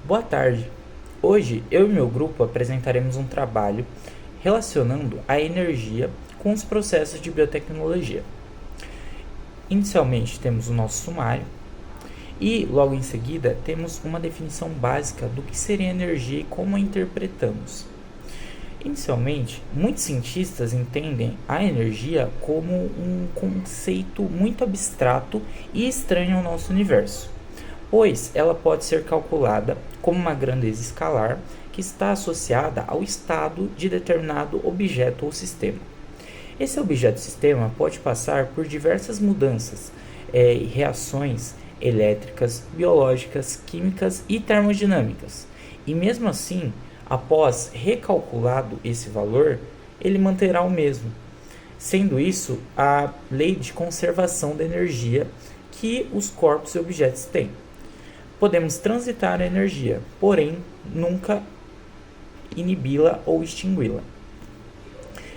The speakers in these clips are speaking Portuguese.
Boa tarde. Hoje eu e meu grupo apresentaremos um trabalho relacionando a energia com os processos de biotecnologia. Inicialmente temos o nosso sumário e logo em seguida temos uma definição básica do que seria energia e como a interpretamos. Inicialmente, muitos cientistas entendem a energia como um conceito muito abstrato e estranho ao nosso universo, pois ela pode ser calculada como uma grandeza escalar que está associada ao estado de determinado objeto ou sistema. Esse objeto-sistema pode passar por diversas mudanças e reações elétricas, biológicas, químicas e termodinâmicas. E mesmo assim, após recalculado esse valor, ele manterá o mesmo, sendo isso a lei de conservação da energia que os corpos e objetos têm. Podemos transitar a energia, porém nunca inibi-la ou extingui-la.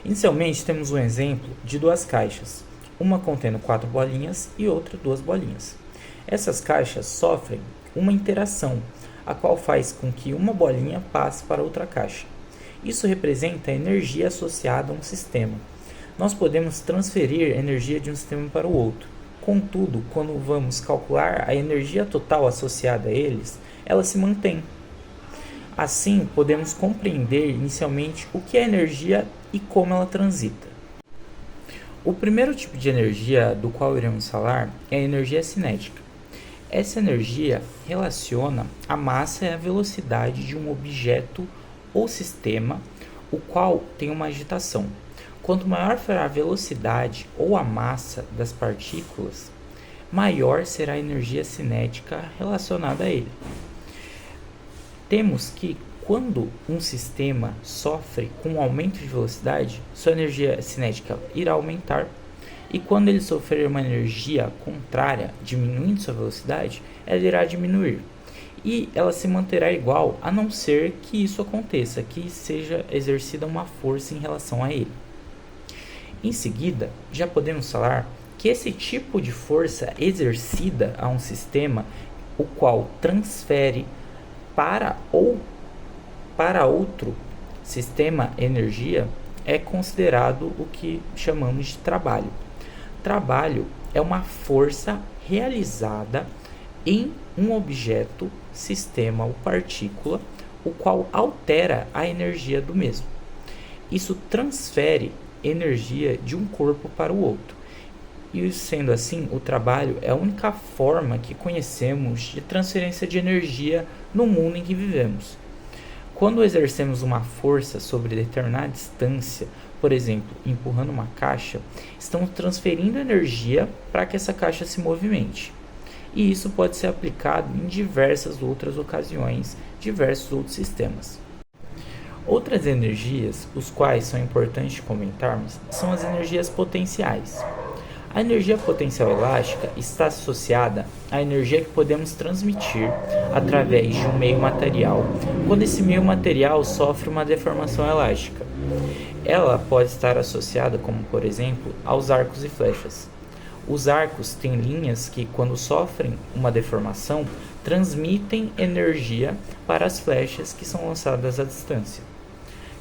Inicialmente temos um exemplo de duas caixas, uma contendo 4 bolinhas e outra 2 bolinhas. Essas caixas sofrem uma interação, a qual faz com que uma bolinha passe para outra caixa. Isso representa a energia associada a um sistema. Nós podemos transferir energia de um sistema para o outro. Contudo, quando vamos calcular a energia total associada a eles, ela se mantém. Assim, podemos compreender inicialmente o que é energia e como ela transita. O primeiro tipo de energia do qual iremos falar é a energia cinética. Essa energia relaciona a massa e a velocidade de um objeto ou sistema, o qual tem uma agitação. Quanto maior for a velocidade ou a massa das partículas, maior será a energia cinética relacionada a ele. Temos que, quando um sistema sofre com um aumento de velocidade, sua energia cinética irá aumentar, e quando ele sofrer uma energia contrária, diminuindo sua velocidade, ela irá diminuir. E ela se manterá igual, a não ser que isso aconteça, que seja exercida uma força em relação a ele. Em seguida, já podemos falar que esse tipo de força exercida a um sistema, o qual transfere para outro sistema energia, é considerado o que chamamos de trabalho. Trabalho é uma força realizada em um objeto, sistema ou partícula, o qual altera a energia do mesmo. Isso transfere energia de um corpo para o outro. E sendo assim, o trabalho é a única forma que conhecemos de transferência de energia no mundo em que vivemos. Quando exercemos uma força sobre determinada distância, por exemplo, empurrando uma caixa, estamos transferindo energia para que essa caixa se movimente. E isso pode ser aplicado em diversas outras ocasiões, diversos outros sistemas. Outras energias, os quais são importantes comentarmos, são as energias potenciais. A energia potencial elástica está associada à energia que podemos transmitir através de um meio material, quando esse meio material sofre uma deformação elástica. Ela pode estar associada, como por exemplo, aos arcos e flechas. Os arcos têm linhas que, quando sofrem uma deformação, transmitem energia para as flechas que são lançadas à distância.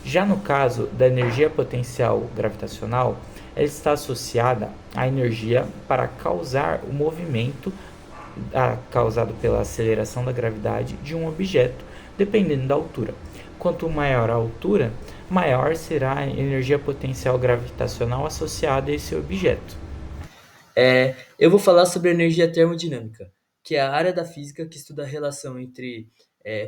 Já no caso da energia potencial gravitacional, ela está associada à energia para causar o movimento causado pela aceleração da gravidade de um objeto, dependendo da altura. Quanto maior a altura, maior será a energia potencial gravitacional associada a esse objeto. Eu vou falar sobre energia termodinâmica, que é a área da física que estuda a relação entre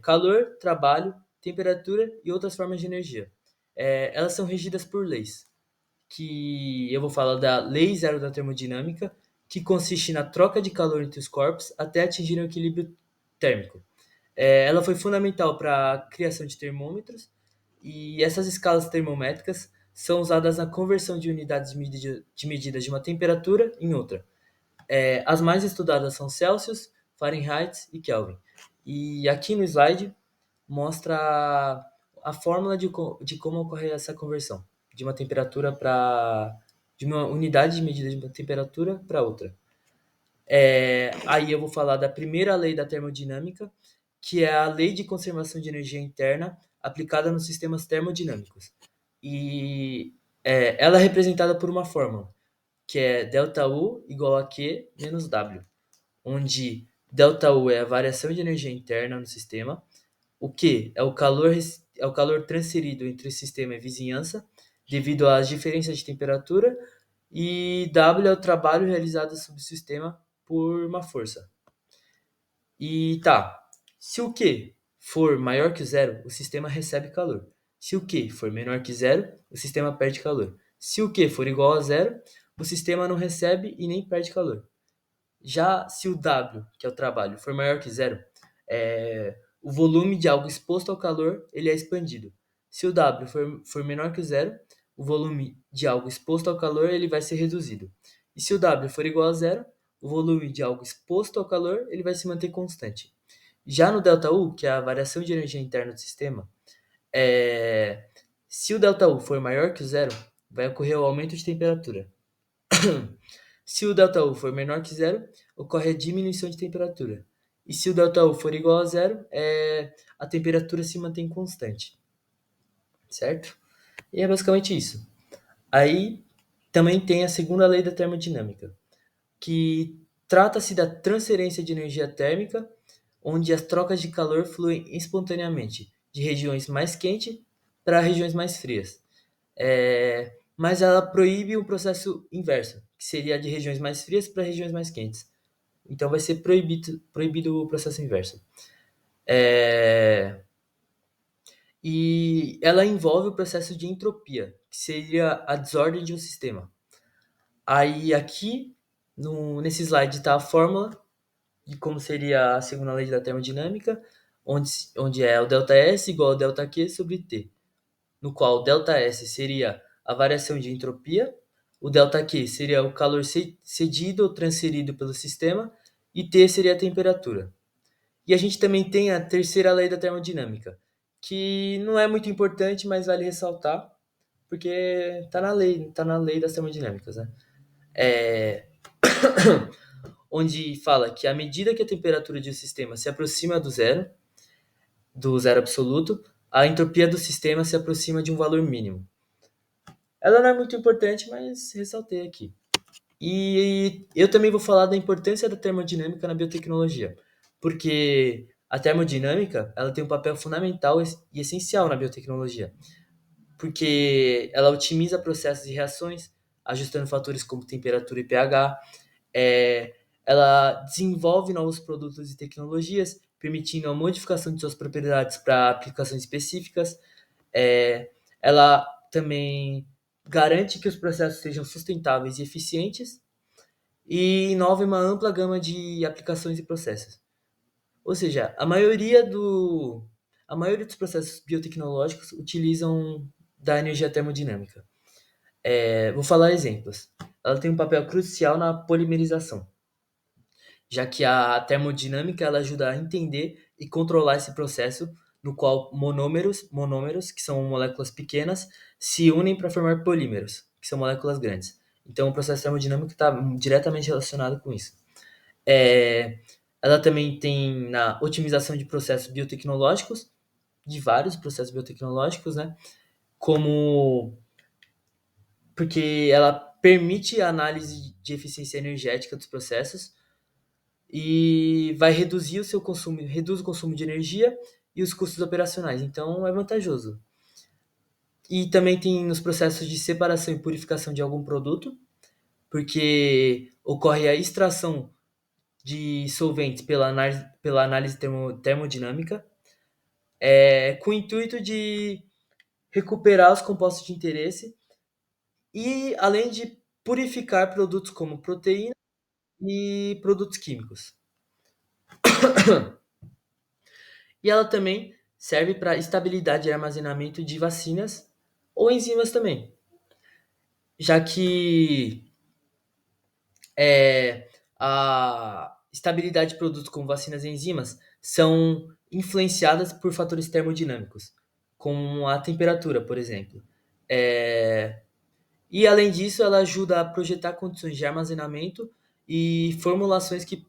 calor, trabalho, temperatura e outras formas de energia. Elas são regidas por leis, que eu vou falar da Lei Zero da Termodinâmica, que consiste na troca de calor entre os corpos até atingir um equilíbrio térmico. Ela foi fundamental para a criação de termômetros, e essas escalas termométricas são usadas na conversão de unidades de medida de uma temperatura em outra. As mais estudadas são Celsius, Fahrenheit e Kelvin. E aqui no slide mostra a fórmula de como ocorre essa conversão de uma temperatura para de uma unidade de medida de uma temperatura para outra. Aí eu vou falar da primeira lei da termodinâmica, que é a lei de conservação de energia interna aplicada nos sistemas termodinâmicos. E ela é representada por uma fórmula, que é ΔU igual a Q menos W, onde ΔU é a variação de energia interna no sistema, o Q é o calor transferido entre o sistema e vizinhança, devido às diferenças de temperatura, e W é o trabalho realizado sobre o sistema por uma força. E tá, se o Q for maior que zero, o sistema recebe calor. Se o Q for menor que zero, o sistema perde calor. Se o Q for igual a zero, o sistema não recebe e nem perde calor. Já se o W, que é o trabalho, for maior que zero, o volume de algo exposto ao calor ele é expandido. Se o W for menor que zero, o volume de algo exposto ao calor ele vai ser reduzido. E se o W for igual a zero, o volume de algo exposto ao calor ele vai se manter constante. Já no ΔU, que é a variação de energia interna do sistema, se o ΔU for maior que o zero, vai ocorrer o aumento de temperatura. Se o ΔU for menor que zero, ocorre a diminuição de temperatura. E se o ΔU for igual a zero, a temperatura se mantém constante. Certo? E é basicamente isso. Aí também tem a segunda lei da termodinâmica, que trata-se da transferência de energia térmica, onde as trocas de calor fluem espontaneamente de regiões mais quentes para regiões mais frias. Mas ela proíbe o processo inverso, que seria de regiões mais frias para regiões mais quentes. Então vai ser proibido o processo inverso. E ela envolve o processo de entropia, que seria a desordem de um sistema. Aí aqui, nesse slide está a fórmula de como seria a segunda lei da termodinâmica, onde é o ΔS igual ao ΔQ sobre T, no qual o ΔS seria a variação de entropia, o ΔQ seria o calor cedido ou transferido pelo sistema, e T seria a temperatura. E a gente também tem a terceira lei da termodinâmica, que não é muito importante, mas vale ressaltar, porque está na lei das termodinâmicas, né? Onde fala que à medida que a temperatura de um sistema se aproxima do zero absoluto, a entropia do sistema se aproxima de um valor mínimo. Ela não é muito importante, mas ressaltei aqui. E eu também vou falar da importância da termodinâmica na biotecnologia, porque a termodinâmica ela tem um papel fundamental e essencial na biotecnologia, porque ela otimiza processos e reações, ajustando fatores como temperatura e pH, ela desenvolve novos produtos e tecnologias, permitindo a modificação de suas propriedades para aplicações específicas. Ela também garante que os processos sejam sustentáveis e eficientes e inova uma ampla gama de aplicações e processos. Ou seja, a maioria dos processos biotecnológicos utilizam da energia termodinâmica. Vou falar exemplos. Ela tem um papel crucial na polimerização, já que a termodinâmica ela ajuda a entender e controlar esse processo no qual monômeros, que são moléculas pequenas, se unem para formar polímeros, que são moléculas grandes. Então, o processo termodinâmico está diretamente relacionado com isso. Ela também tem na otimização de processos biotecnológicos, de vários processos biotecnológicos, né? Porque ela permite a análise de eficiência energética dos processos e vai reduzir o seu consumo, reduz o consumo de energia e os custos operacionais. Então é vantajoso. E também tem nos processos de separação e purificação de algum produto, porque ocorre a extração de solventes pela análise termodinâmica, com o intuito de recuperar os compostos de interesse e além de purificar produtos como proteína e produtos químicos. E ela também serve para estabilidade e armazenamento de vacinas ou enzimas também, já que a estabilidade de produtos como vacinas e enzimas são influenciadas por fatores termodinâmicos, como a temperatura, por exemplo. E além disso, ela ajuda a projetar condições de armazenamento e formulações que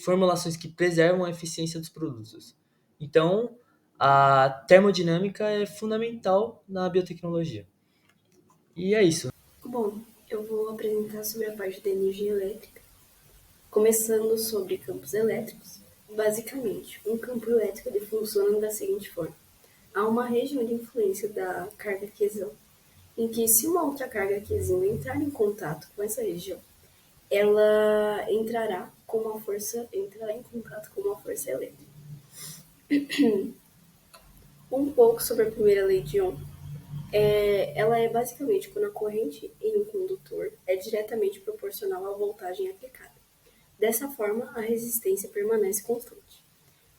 formulações que preservam a eficiência dos produtos. Então, a termodinâmica é fundamental na biotecnologia. E é isso. Bom, eu vou apresentar sobre a parte da energia elétrica, começando sobre campos elétricos. Basicamente, um campo elétrico ele funciona da seguinte forma. Há uma região de influência da carga Q, em que se uma outra carga Q entrar em contato com essa região, ela entrará em contato com uma força elétrica. Um pouco sobre a primeira lei de Ohm. Ela é basicamente quando a corrente em um condutor é diretamente proporcional à voltagem aplicada. Dessa forma, a resistência permanece constante.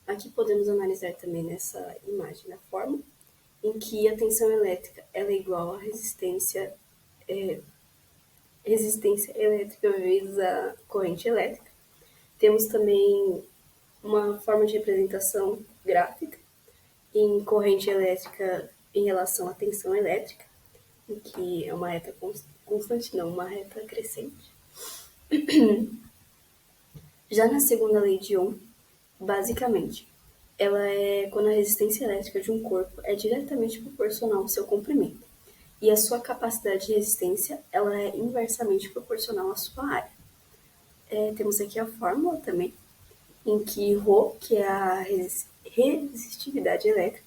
Aqui podemos analisar também nessa imagem a forma em que a tensão elétrica ela é igual à resistência elétrica vezes a corrente elétrica. Temos também uma forma de representação gráfica em corrente elétrica em relação à tensão elétrica, em que é uma reta constante, não, uma reta crescente. Já na segunda lei de Ohm, basicamente, ela é quando a resistência elétrica de um corpo é diretamente proporcional ao seu comprimento, e a sua capacidade de resistência ela é inversamente proporcional à sua área. Temos aqui a fórmula também, em que ρ, que é a resistividade elétrica,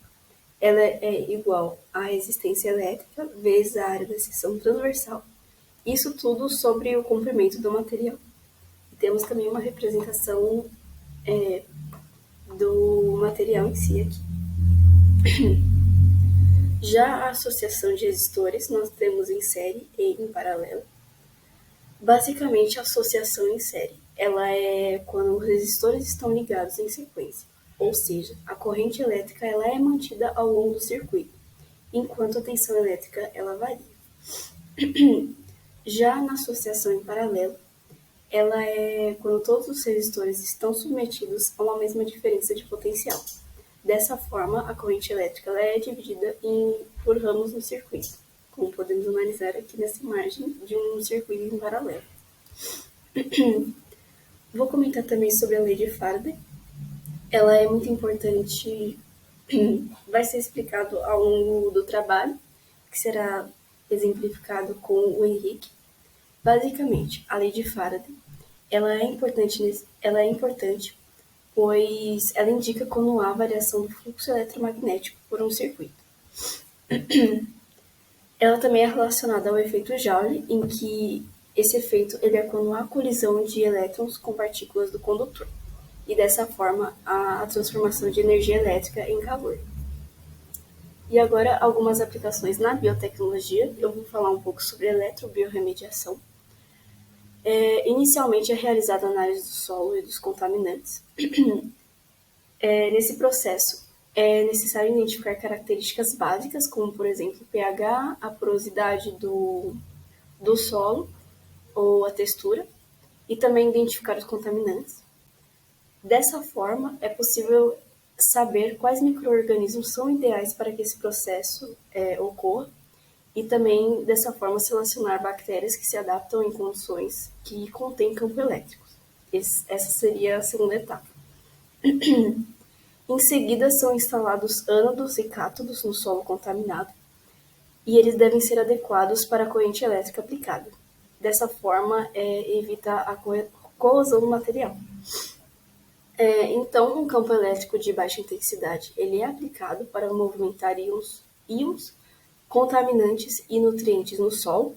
ela é igual à resistência elétrica vezes a área da seção transversal. Isso tudo sobre o comprimento do material. E temos também uma representação do material em si aqui. Já a associação de resistores nós temos em série e em paralelo. Basicamente, a associação em série ela é quando os resistores estão ligados em sequência, ou seja, a corrente elétrica ela é mantida ao longo do circuito, enquanto a tensão elétrica ela varia. Já na associação em paralelo, ela é quando todos os resistores estão submetidos a uma mesma diferença de potencial. Dessa forma, a corrente elétrica ela é dividida por ramos no circuito, como podemos analisar aqui nessa imagem de um circuito em paralelo. Vou comentar também sobre a lei de Faraday. Ela é muito importante, vai ser explicado ao longo do trabalho, que será exemplificado com o Henrique. Basicamente, a lei de Faraday ela é importante, pois ela indica quando há variação do fluxo eletromagnético por um circuito. Ela também é relacionada ao efeito Joule, em que esse efeito ele é quando há colisão de elétrons com partículas do condutor, e dessa forma há a transformação de energia elétrica em calor. E agora algumas aplicações na biotecnologia. Eu vou falar um pouco sobre eletrobiorremediação. Inicialmente é realizada a análise do solo e dos contaminantes. Nesse processo, é necessário identificar características básicas, como, por exemplo, o pH, a porosidade do solo ou a textura, e também identificar os contaminantes. Dessa forma, é possível saber quais micro-organismos são ideais para que esse processo ocorra, e também, dessa forma, selecionar bactérias que se adaptam em condições que contêm campo elétrico. Essa seria a segunda etapa. Em seguida, são instalados ânodos e cátodos no solo contaminado, e eles devem ser adequados para a corrente elétrica aplicada. Dessa forma, evita a corrosão do material. Então, um campo elétrico de baixa intensidade ele é aplicado para movimentar íons, contaminantes e nutrientes no solo,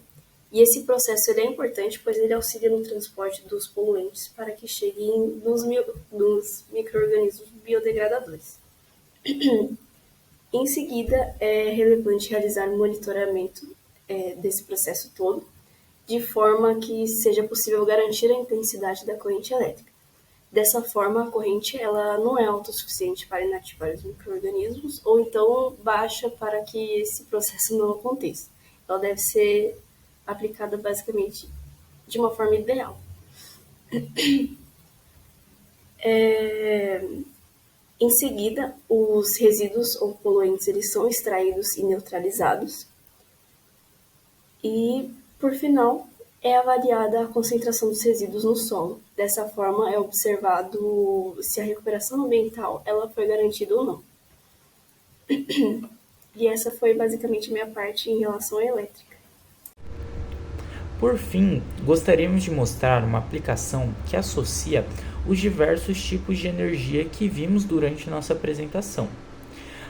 e esse processo ele é importante, pois ele auxilia no transporte dos poluentes para que cheguem nos micro-organismos biodegradadores. Em seguida, é relevante realizar um monitoramento desse processo todo, de forma que seja possível garantir a intensidade da corrente elétrica. Dessa forma, a corrente ela não é autossuficiente para inativar os micro-organismos, ou então baixa para que esse processo não aconteça. Ela deve ser aplicada basicamente de uma forma ideal. Em seguida, os resíduos ou poluentes eles são extraídos e neutralizados. E, por final, É avaliada a concentração dos resíduos no solo. Dessa forma, é observado se a recuperação ambiental ela foi garantida ou não. E essa foi basicamente a minha parte em relação à elétrica. Por fim, gostaríamos de mostrar uma aplicação que associa os diversos tipos de energia que vimos durante nossa apresentação.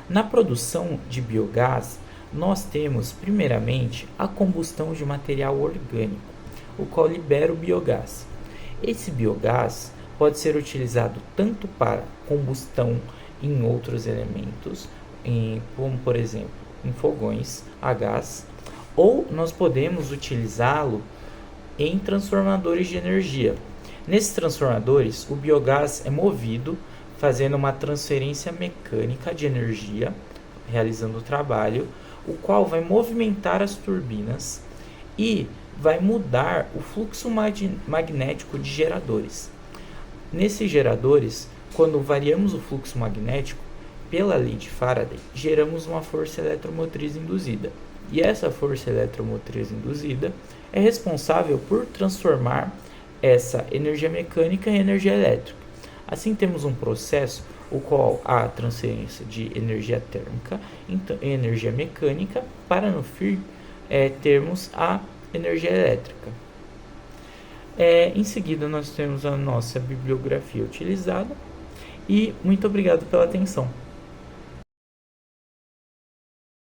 Na produção de biogás, nós temos, primeiramente, a combustão de material orgânico, o qual libera o biogás. Esse biogás pode ser utilizado tanto para combustão em outros elementos, como por exemplo em fogões a gás, ou nós podemos utilizá-lo em transformadores de energia. Nesses transformadores, o biogás é movido fazendo uma transferência mecânica de energia, realizando o trabalho, o qual vai movimentar as turbinas e vai mudar o fluxo magnético de geradores. Nesses geradores, quando variamos o fluxo magnético, pela lei de Faraday, geramos uma força eletromotriz induzida. E essa força eletromotriz induzida é responsável por transformar essa energia mecânica em energia elétrica. Assim, temos um processo o qual há a transferência de energia térmica em energia mecânica para no fim termos a energia elétrica. Em seguida, nós temos a nossa bibliografia utilizada e muito obrigado pela atenção.